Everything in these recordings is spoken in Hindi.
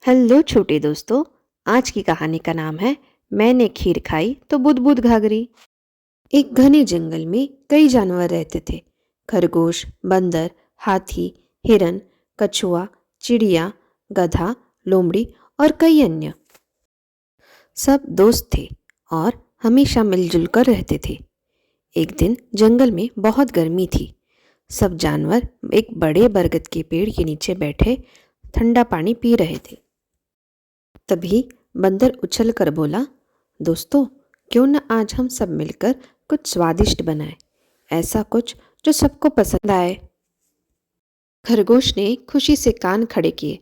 हेलो छोटे दोस्तों। आज की कहानी का नाम है मैंने खीर खाई तो बुदबुद घाघरी। एक घने जंगल में कई जानवर रहते थे। खरगोश, बंदर, हाथी, हिरन, कछुआ, चिड़िया, गधा, लोमड़ी और कई अन्य। सब दोस्त थे और हमेशा मिलजुल कर रहते थे। एक दिन जंगल में बहुत गर्मी थी। सब जानवर एक बड़े बरगद के पेड़ के नीचे बैठे ठंडा पानी पी रहे थे। तभी बंदर उछल कर बोला, दोस्तों, क्यों न आज हम सब मिलकर कुछ स्वादिष्ट बनाएं, ऐसा कुछ जो सबको पसंद आए। खरगोश ने खुशी से कान खड़े किए।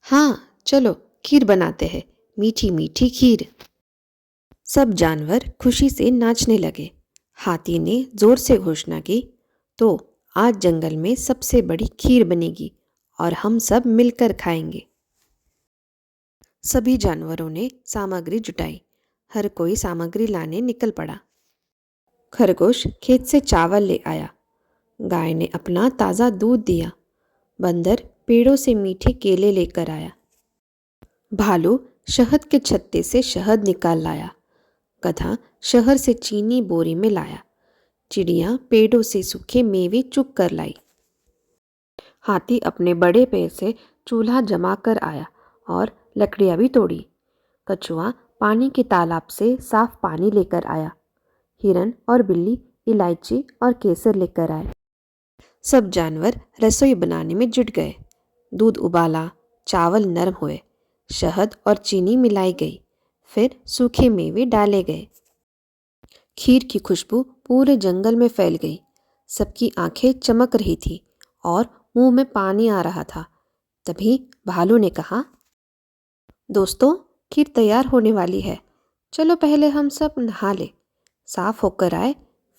हाँ, चलो खीर बनाते हैं, मीठी मीठी खीर। सब जानवर खुशी से नाचने लगे। हाथी ने जोर से घोषणा की, तो आज जंगल में सबसे बड़ी खीर बनेगी और हम सब मिलकर खाएंगे। सभी जानवरों ने सामग्री जुटाई। हर कोई सामग्री लाने निकल पड़ा। खरगोश खेत से चावल ले आया। गाय ने अपना ताज़ा दूध दिया। बंदर पेड़ों से मीठे केले लेकर आया। भालू शहद के छत्ते से शहद निकाल लाया। गधा शहर से चीनी बोरी में लाया। चिड़िया पेड़ों से सूखे मेवे चुग कर लाई। हाथी अपने बड़े पैर से चूल्हा जमा कर आया और लकड़ियाँ भी तोड़ी। कछुआ पानी के तालाब से साफ पानी लेकर आया। हिरन और बिल्ली इलायची और केसर लेकर आए। सब जानवर रसोई बनाने में जुट गए। दूध उबाला, चावल नरम हुए, शहद और चीनी मिलाई गई, फिर सूखे मेवे डाले गए। खीर की खुशबू पूरे जंगल में फैल गई। सबकी आंखें चमक रही थी और मुंह में पानी आ रहा था। तभी भालू ने कहा, दोस्तों, खीर तैयार होने वाली है। चलो पहले हम सब नहा ले, साफ होकर आए,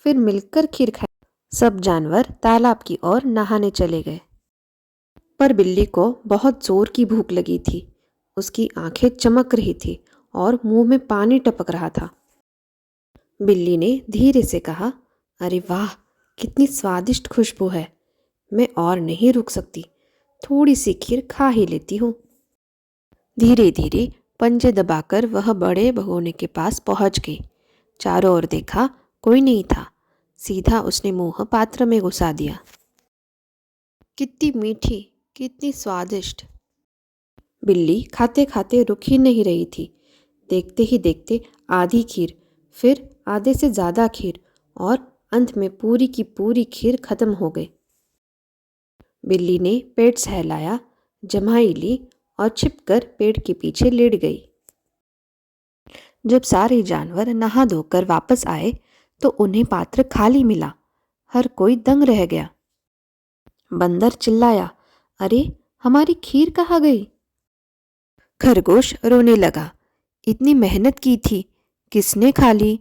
फिर मिलकर खीर खाएं। सब जानवर तालाब की ओर नहाने चले गए। पर बिल्ली को बहुत जोर की भूख लगी थी। उसकी आंखें चमक रही थी और मुंह में पानी टपक रहा था। बिल्ली ने धीरे से कहा, अरे वाह, कितनी स्वादिष्ट खुशबू है। मैं और नहीं रुक सकती, थोड़ी सी खीर खा ही लेती हूँ। धीरे धीरे पंजे दबाकर वह बड़े भगोने के पास पहुंच गई। चारों ओर देखा, कोई नहीं था। सीधा उसने मुंह पात्र में घुसा दिया। कितनी मीठी, कितनी स्वादिष्ट। बिल्ली खाते खाते रुक ही नहीं रही थी। देखते ही देखते आधी खीर, फिर आधे से ज़्यादा खीर और अंत में पूरी की पूरी खीर खत्म हो गई। बिल्ली ने पेट सहलाया, जमाई ली और छिपकर पेड़ के पीछे लेट गई। जब सारे जानवर नहा धोकर वापस आए तो उन्हें पात्र खाली मिला। हर कोई दंग रह गया। बंदर चिल्लाया, अरे, हमारी खीर कहाँ गई? खरगोश रोने लगा, इतनी मेहनत की थी, किसने खा ली?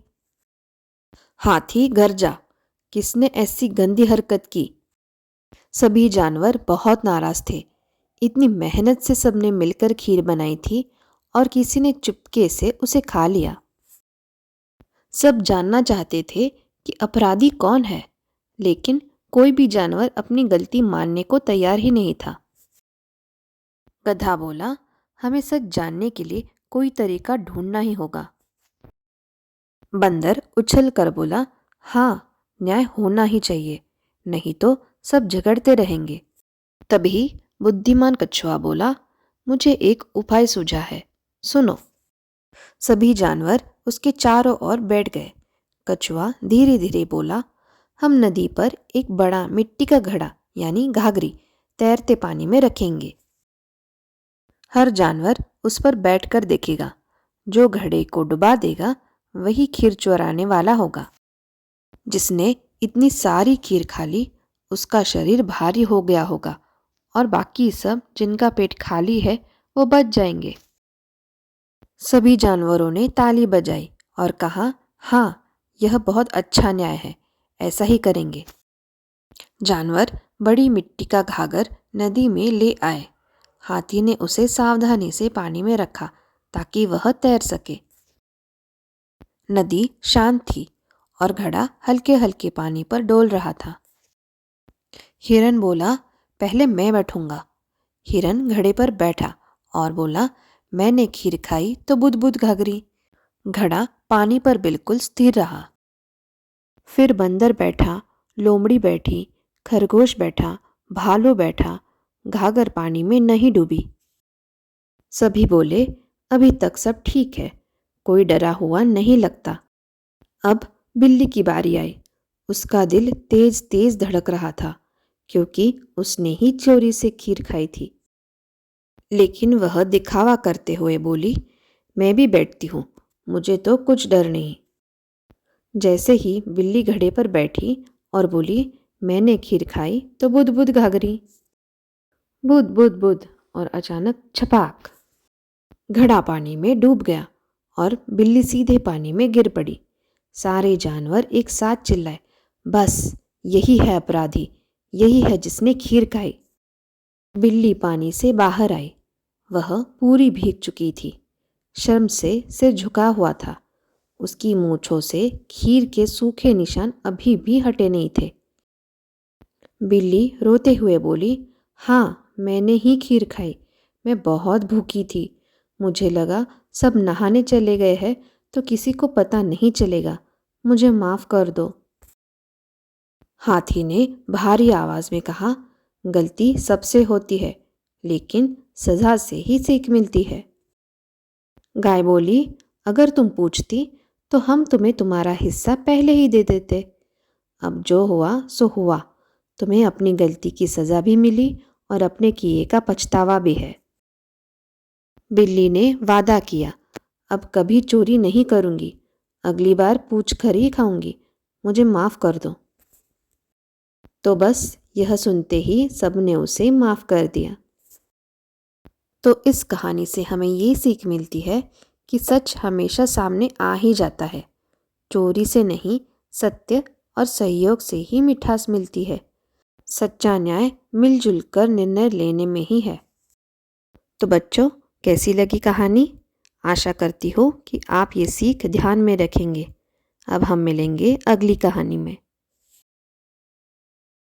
हाथी गरजा, किसने ऐसी गंदी हरकत की? सभी जानवर बहुत नाराज थे। इतनी मेहनत से सबने मिलकर खीर बनाई थी और किसी ने चुपके से उसे खा लिया। सब जानना चाहते थे कि अपराधी कौन है, लेकिन कोई भी जानवर अपनी गलती मानने को तैयार ही नहीं था। गधा बोला, हमें सच जानने के लिए कोई तरीका ढूंढना ही होगा। बंदर उछल कर बोला, हाँ, न्याय होना ही चाहिए, नहीं तो सब झगड़ते रहेंगे। तभी बुद्धिमान कछुआ बोला, मुझे एक उपाय सूझा है, सुनो। सभी जानवर उसके चारों ओर बैठ गए। कछुआ धीरे धीरे बोला, हम नदी पर एक बड़ा मिट्टी का घड़ा यानी घाघरी तैरते पानी में रखेंगे। हर जानवर उस पर बैठकर देखेगा। जो घड़े को डुबा देगा वही खीर चुराने वाला होगा। जिसने इतनी सारी खीर खा ली उसका शरीर भारी हो गया होगा और बाकी सब जिनका पेट खाली है वो बच जाएंगे। सभी जानवरों ने ताली बजाई और कहा, हाँ, यह बहुत अच्छा न्याय है, ऐसा ही करेंगे। जानवर बड़ी मिट्टी का घाघर नदी में ले आए। हाथी ने उसे सावधानी से पानी में रखा ताकि वह तैर सके। नदी शांत थी और घड़ा हल्के हल्के पानी पर डोल रहा था। हिरन बोला, पहले मैं बैठूंगा। हिरन घड़े पर बैठा और बोला, मैंने खीर खाई तो बुद बुद घाघरी। घड़ा पानी पर बिल्कुल स्थिर रहा। फिर बंदर बैठा, लोमड़ी बैठी, खरगोश बैठा, भालू बैठा, घाघर पानी में नहीं डूबी। सभी बोले, अभी तक सब ठीक है, कोई डरा हुआ नहीं लगता। अब बिल्ली की बारी आई। उसका दिल तेज तेज धड़क रहा था, क्योंकि उसने ही चोरी से खीर खाई थी। लेकिन वह दिखावा करते हुए बोली, मैं भी बैठती हूँ, मुझे तो कुछ डर नहीं। जैसे ही बिल्ली घड़े पर बैठी और बोली, मैंने खीर खाई तो बुद बुद घाघरी। बुद बुद बुद, और अचानक छपाक, घड़ा पानी में डूब गया और बिल्ली सीधे पानी में गिर पड़ी। सारे जानवर एक साथ चिल्लाए, बस यही है अपराधी, यही है जिसने खीर खाई। बिल्ली पानी से बाहर आई। वह पूरी भीग चुकी थी, शर्म से सिर झुका हुआ था। उसकी मूंछों से खीर के सूखे निशान अभी भी हटे नहीं थे। बिल्ली रोते हुए बोली, हाँ, मैंने ही खीर खाई, मैं बहुत भूखी थी। मुझे लगा सब नहाने चले गए हैं तो किसी को पता नहीं चलेगा, मुझे माफ़ कर दो। हाथी ने भारी आवाज़ में कहा, गलती सबसे होती है, लेकिन सज़ा से ही सीख मिलती है। गाय बोली, अगर तुम पूछती तो हम तुम्हें तुम्हारा हिस्सा पहले ही दे देते। अब जो हुआ सो हुआ, तुम्हें अपनी गलती की सज़ा भी मिली और अपने किए का पछतावा भी है। बिल्ली ने वादा किया, अब कभी चोरी नहीं करूँगी, अगली बार पूछ कर ही खाऊंगी, मुझे माफ़ कर दो। तो बस यह सुनते ही सबने उसे माफ़ कर दिया। तो इस कहानी से हमें ये सीख मिलती है कि सच हमेशा सामने आ ही जाता है। चोरी से नहीं, सत्य और सहयोग से ही मिठास मिलती है। सच्चा न्याय मिलजुल कर निर्णय लेने में ही है। तो बच्चों, कैसी लगी कहानी? आशा करती हूँ कि आप ये सीख ध्यान में रखेंगे। अब हम मिलेंगे अगली कहानी में।